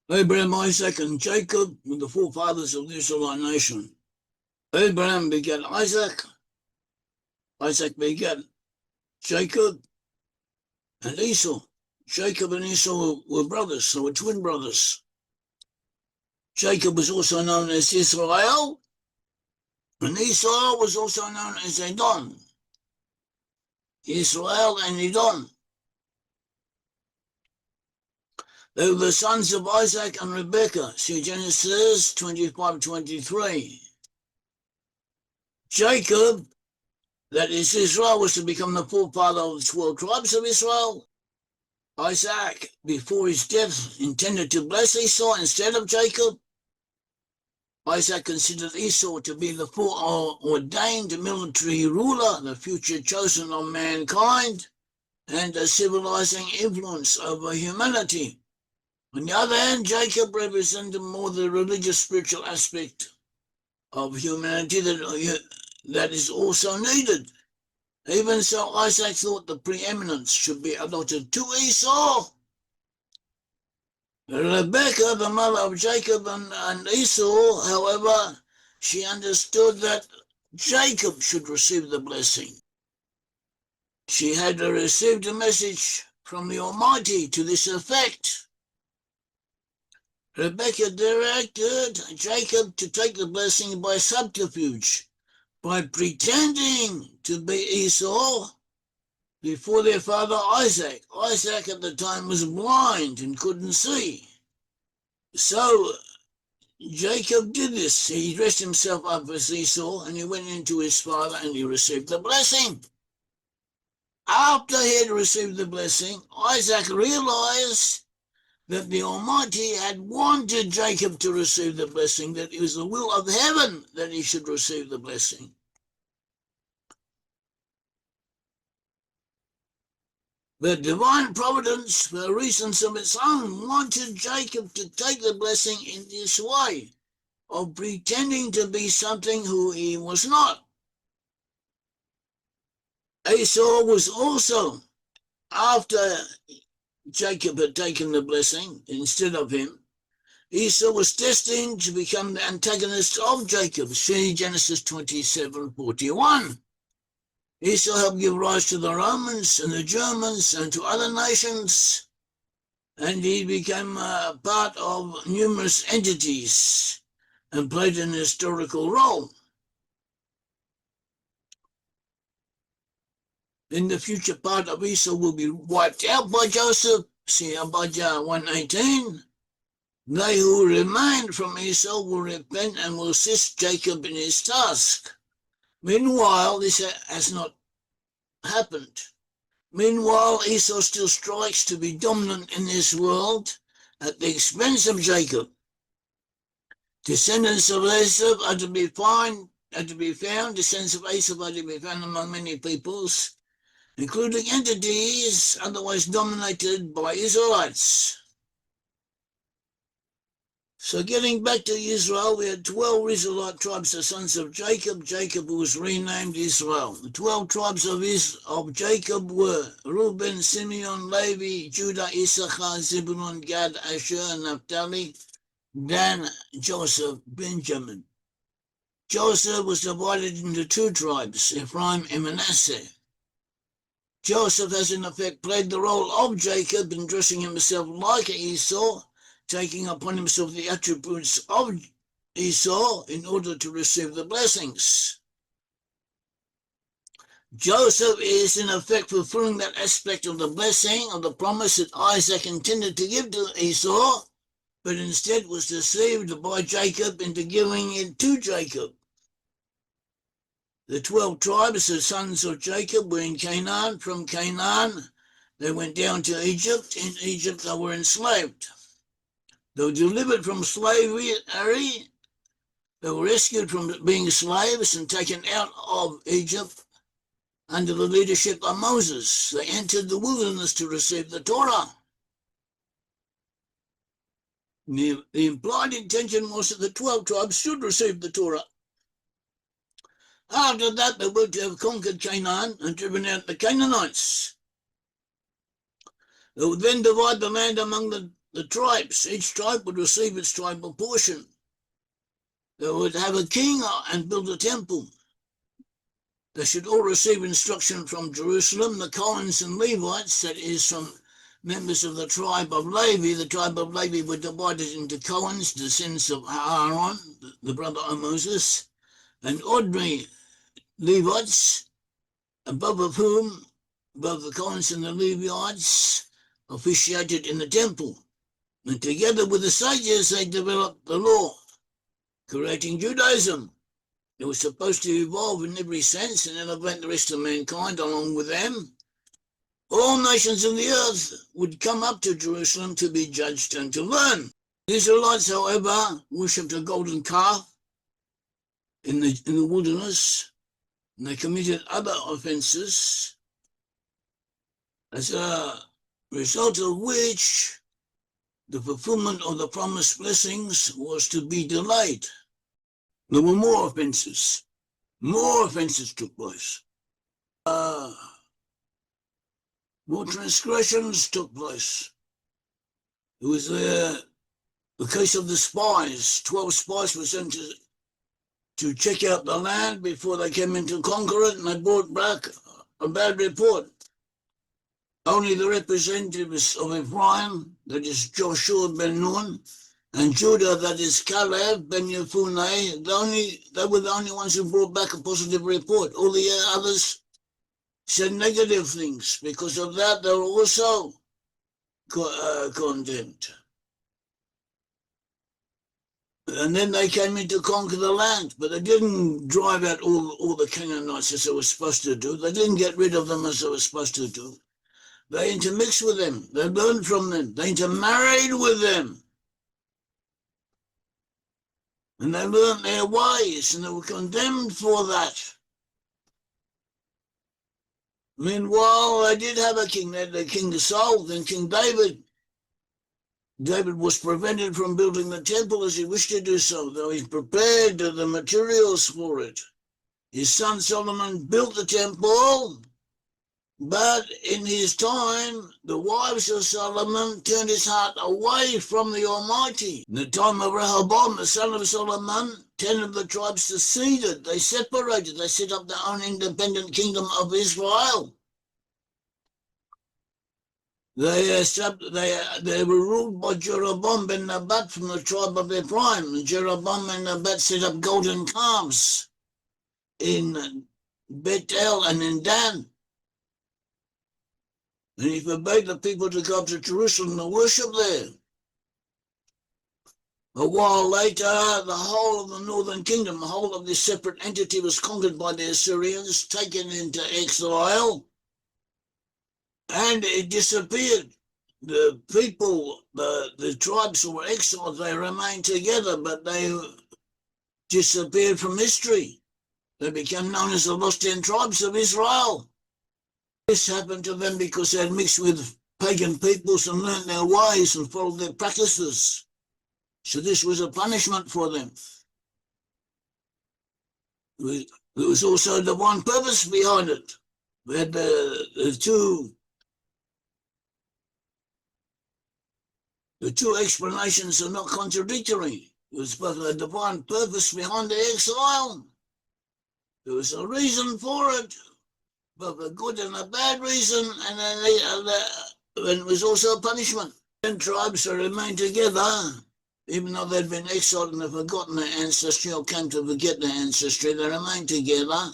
Abraham, Isaac, and Jacob were the forefathers of the Israelite nation. Abraham begat Isaac, Isaac begat Jacob and Esau. Jacob and Esau were brothers, they were twin brothers. Jacob was also known as Israel, and Esau was also known as Edom. Israel and Edom. They were the sons of Isaac and Rebekah. See Genesis 25:23. Jacob, that is Israel, was to become the forefather of the 12 tribes of Israel. Isaac, before his death, intended to bless Esau instead of Jacob. Isaac considered Esau to be the foreordained military ruler, the future chosen of mankind, and a civilizing influence over humanity. On the other hand, Jacob represented more the religious, spiritual aspect of humanity that is also needed. Even so, Isaac thought the preeminence should be allotted to Esau. Rebekah, the mother of Jacob and Esau, however, she understood that Jacob should receive the blessing. She had received a message from the Almighty to this effect. Rebekah directed Jacob to take the blessing by subterfuge, by pretending to be Esau before their father Isaac. Isaac at the time was blind and couldn't see. So Jacob did this. He dressed himself up as Esau and he went into his father and he received the blessing. After he had received the blessing, Isaac realized that the Almighty had wanted Jacob to receive the blessing, that it was the will of heaven that he should receive the blessing. But divine providence, for reasons of its own, wanted Jacob to take the blessing in this way, of pretending to be something who he was not. Esau was also, after Jacob had taken the blessing instead of him, Esau was destined to become the antagonist of Jacob. See Genesis 27:41. Esau helped give rise to the Romans and the Germans and to other nations, and he became part of numerous entities and played an historical role. In the future, part of Esau will be wiped out by Joseph. See Abijah 1:18. They who remain from Esau will repent and will assist Jacob in his task. Meanwhile, this has not happened. Meanwhile, Esau still strikes to be dominant in this world at the expense of Jacob. Descendants of Esau are to be found. Descendants of Esau are to be found among many peoples, including entities otherwise dominated by Israelites. So getting back to Israel, we had 12 Israelite tribes, the sons of Jacob. Jacob was renamed Israel. The 12 tribes of Jacob were Reuben, Simeon, Levi, Judah, Issachar, Zebulun, Gad, Asher, Naphtali, Dan, Joseph, Benjamin. Joseph was divided into two tribes, Ephraim and Manasseh. Joseph has in effect played the role of Jacob in dressing himself like Esau, taking upon himself the attributes of Esau in order to receive the blessings. Joseph is in effect fulfilling that aspect of the blessing, of the promise that Isaac intended to give to Esau, but instead was deceived by Jacob into giving it to Jacob. The 12 tribes, the sons of Jacob, were in Canaan. From Canaan, they went down to Egypt. In Egypt, they were enslaved. They were delivered from slavery. They were rescued from being slaves and taken out of Egypt under the leadership of Moses. They entered the wilderness to receive the Torah. The implied intention was that the 12 tribes should receive the Torah. After that, they were to have conquered Canaan and driven out the Canaanites. They would then divide the land among the the tribes. Each tribe would receive its tribal portion. They would have a king and build a temple. They should all receive instruction from Jerusalem. The Cohens and Levites, that is, from members of the tribe of Levi. The tribe of Levi were divided into Cohens, descendants of Aaron, the brother of Moses, and ordinary Levites, above the Cohens and the Levites, officiated in the temple. And together with the sages, they developed the law, creating Judaism. It was supposed to evolve in every sense and elevate the rest of mankind along with them. All nations of the earth would come up to Jerusalem to be judged and to learn. The Israelites, however, worshipped a golden calf in the wilderness, and they committed other offences, as a result of which the fulfillment of the promised blessings was to be delayed. There were more offences. More offences took place. More transgressions took place. It was the case of the spies. 12 spies were sent to check out the land before they came in to conquer it, and they brought back a bad report. Only the representatives of Ephraim, that is Joshua ben Nun, and Judah, that is Caleb ben Yefuneh, they were the only ones who brought back a positive report. All the others said negative things. Because of that, they were also condemned. And then they came in to conquer the land, but they didn't drive out all the Canaanites as they were supposed to do. They didn't get rid of them as they were supposed to do. They intermixed with them. They learned from them. They intermarried with them. And they learned their ways, and they were condemned for that. Meanwhile, they did have a king. They had the King Saul, then King David. David was prevented from building the temple as he wished to do so, though he prepared the materials for it. His son Solomon built the temple, but in his time, the wives of Solomon turned his heart away from the Almighty. In the time of Rehoboam, the son of Solomon, 10 of the tribes seceded. They separated. They set up their own independent kingdom of Israel. They were ruled by Jeroboam ben Nebat from the tribe of Ephraim. And Jeroboam ben Nebat set up golden calves in Bethel and in Dan. And he forbade the people to go up to Jerusalem and worship there. A while later, the whole of the northern kingdom, the whole of this separate entity was conquered by the Assyrians, taken into exile, and it disappeared. The people, the tribes who were exiled, they remained together, but they disappeared from history. They became known as the lost 10 tribes of Israel. This happened to them because they had mixed with pagan peoples and learned their ways and followed their practices. So this was a punishment for them. There was also a divine purpose behind it. We had the two explanations are not contradictory. There was both a divine purpose behind the exile. There was a reason for it, both a good and a bad reason, and then it was also a punishment. 10 tribes that remained together, even though they'd been exiled and had forgotten their ancestry or came to forget their ancestry, they remained together.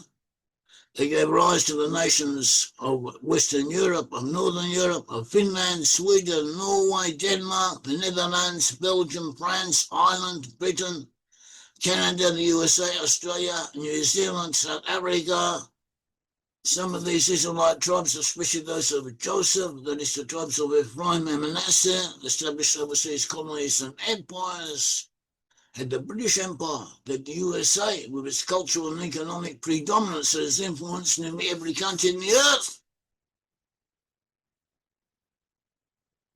They gave rise to the nations of Western Europe, of Northern Europe, of Finland, Sweden, Norway, Denmark, the Netherlands, Belgium, France, Ireland, Britain, Canada, the USA, Australia, New Zealand, South Africa. Some of these Israelite tribes, especially those of Joseph, that is the tribes of Ephraim and Manasseh, established overseas colonies and empires, had the British Empire, that the USA, with its cultural and economic predominance, has influenced nearly every country in the earth.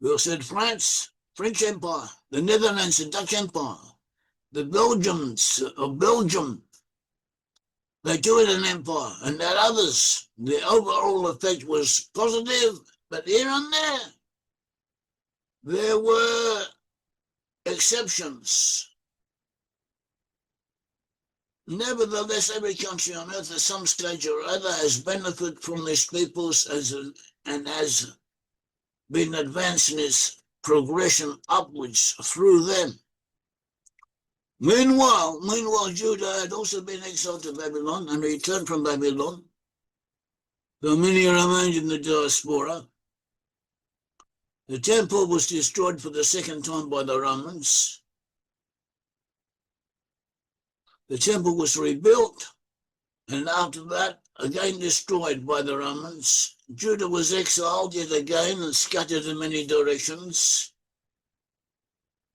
We also had France, French Empire, the Netherlands, the Dutch Empire, the Belgians of Belgium. They too had an empire, and that others. The overall effect was positive, but here and there, There were exceptions. Nevertheless, every country on earth at some stage or other has benefited from these peoples and has been advanced in its progression upwards through them. Meanwhile, Judah had also been exiled to Babylon and returned from Babylon, though many remained in the diaspora. The temple was destroyed for the second time by the Romans. The temple was rebuilt, and after that, again destroyed by the Romans. Judah was exiled yet again and scattered in many directions.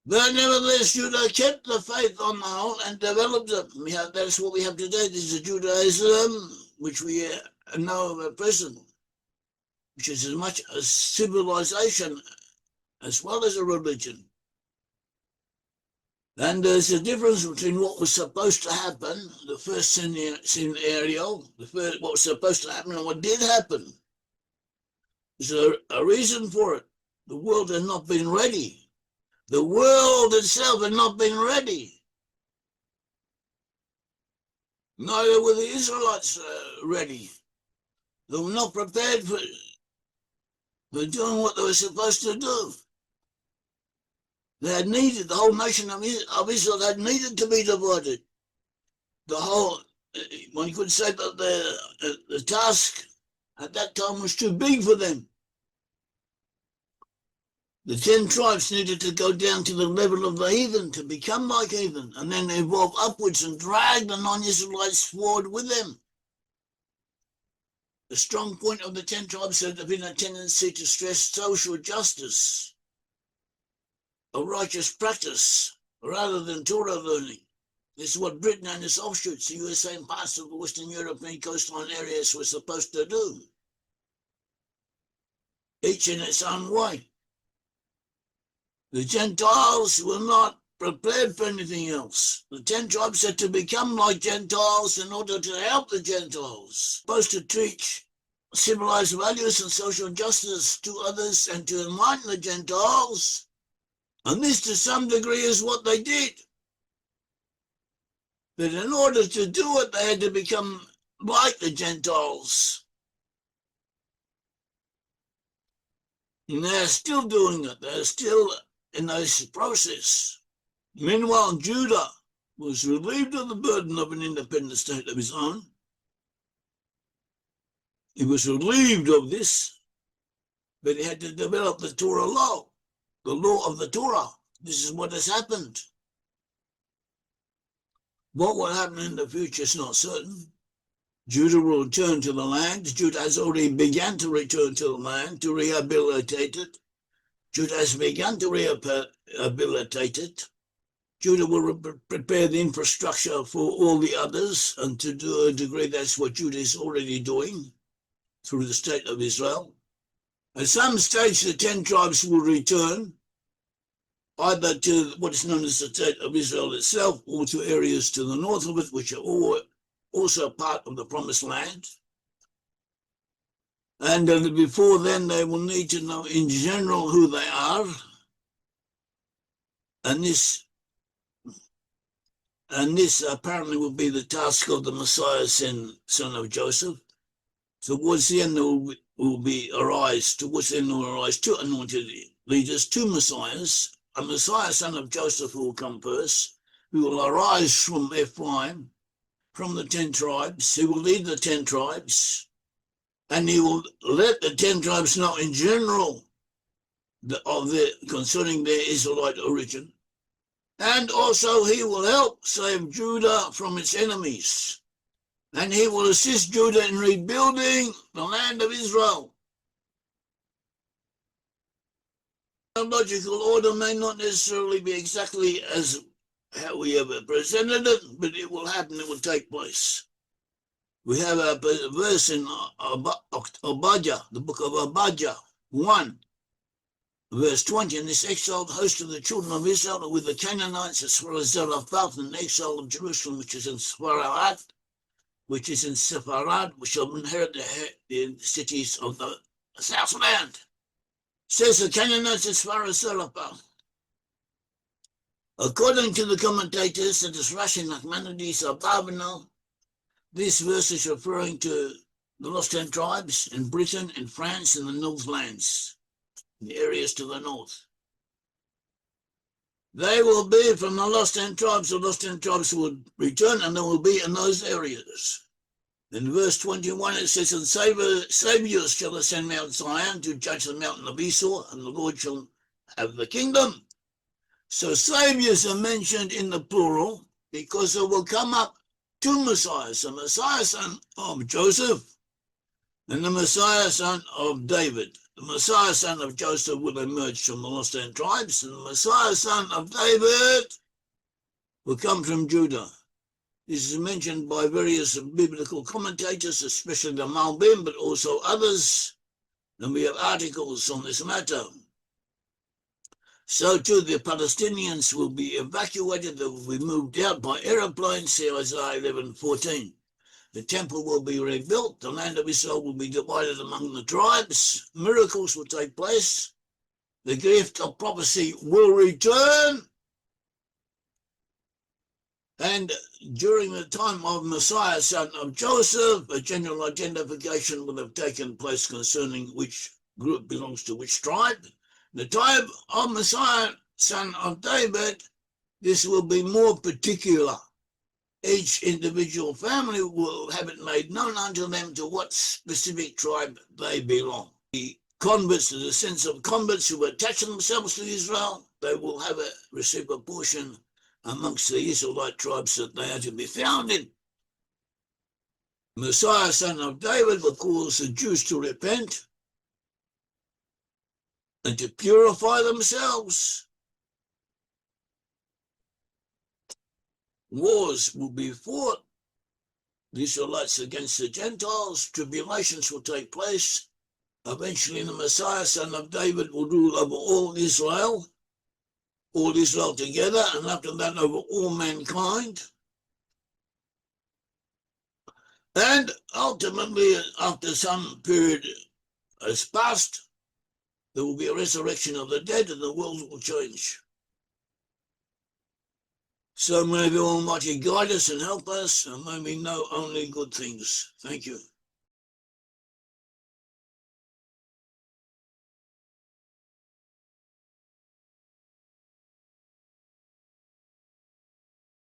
But nevertheless, Judah kept the faith on the whole and developed it. That's what we have today. This is Judaism, which we know at present, which is as much a civilization as well as a religion. And there's a difference between what was supposed to happen, the first scenario, what was supposed to happen and what did happen. There's a reason for it. The world had not been ready. The world itself had not been ready. Neither were the Israelites ready. They were not prepared for doing what they were supposed to do. They had needed, the whole nation of Israel had needed to be divided. The whole, one could say that the task at that time was too big for them. The 10 tribes needed to go down to the level of the heathen to become like heathen and then evolve upwards and drag the non-Israelites forward with them. The strong point of the 10 tribes had been a tendency to stress social justice, a righteous practice, rather than Torah learning. This is what Britain and its offshoots, the USA and parts of the Western European coastline areas were supposed to do, each in its own way. The Gentiles were not prepared for anything else. The 10 tribes had to become like Gentiles in order to help the Gentiles. Supposed to teach civilized values and social justice to others and to enlighten the Gentiles. And this, to some degree, is what they did. But in order to do it, they had to become like the Gentiles. And they're still doing it. They're still in this process. Meanwhile, Judah was relieved of the burden of an independent state of his own. He was relieved of this, but he had to develop the Torah law, the law of the Torah. This is what has happened. What will happen in the future is not certain. Judah will return to the land. Judah has already begun to return to the land, to rehabilitate it. Judah has begun to rehabilitate it. Judah will prepare the infrastructure for all the others, and to a degree that's what Judah is already doing through the state of Israel. At some stage, the 10 tribes will return either to what is known as the state of Israel itself or to areas to the north of it, which are also part of the promised land. And before then, they will need to know in general who they are. And this apparently will be the task of the Messiah, son of Joseph. Towards the end, there will arise two anointed leaders, two Messiahs. A Messiah, son of Joseph, who will come first, who will arise from Ephraim, from the 10 tribes. He will lead the 10 tribes. And he will let the 10 tribes know in general concerning their Israelite origin. And also he will help save Judah from its enemies. And he will assist Judah in rebuilding the land of Israel. The logical order may not necessarily be exactly as how we have presented it, but it will happen, it will take place. We have a verse in Obadiah, the book of Obadiah 1, verse 20, and this exiled host of the children of Israel with the Canaanites as far as Zarephath, and the exile of Jerusalem, which is in Sepharad, we shall inherit the cities of the southland. Says the Canaanites as far as Zarephath. According to the commentators, that is Rashi, Nachmanides, Abarbanel, this verse is referring to the lost 10 tribes in Britain, in France, and the Northlands, the areas to the north. They will be from the lost 10 tribes. The lost 10 tribes will return, and they will be in those areas. In verse 21, it says, and saviors shall ascend Mount Zion to judge the mountain of Esau, and the Lord shall have the kingdom. So saviors are mentioned in the plural because there will come up two Messiahs, the Messiah son of Joseph and the Messiah son of David. The Messiah son of Joseph will emerge from the lost 10 tribes, and the Messiah son of David will come from Judah. This is mentioned by various biblical commentators, especially the Malbim, but also others. And we have articles on this matter. So too, the Palestinians will be evacuated. They will be moved out by aeroplanes, see Isaiah 11:14. The temple will be rebuilt. The land of Israel will be divided among the tribes. Miracles will take place. The gift of prophecy will return. And during the time of Messiah, son of Joseph, a general identification will have taken place concerning which group belongs to which tribe. The tribe of Messiah, son of David, this will be more particular. Each individual family will have it made known unto them to what specific tribe they belong. The converts, the sense of converts who attach themselves to Israel, they will receive a portion amongst the Israelite tribes that they are to be found in. Messiah, son of David, will cause the Jews to repent and to purify themselves. Wars will be fought, the Israelites against the Gentiles. Tribulations will take place. Eventually, the Messiah, son of David, will rule over all Israel together, and after that, over all mankind. And ultimately, after some period has passed, there will be a resurrection of the dead, and the world will change. So may the Almighty guide us and help us, and may we know only good things. Thank you.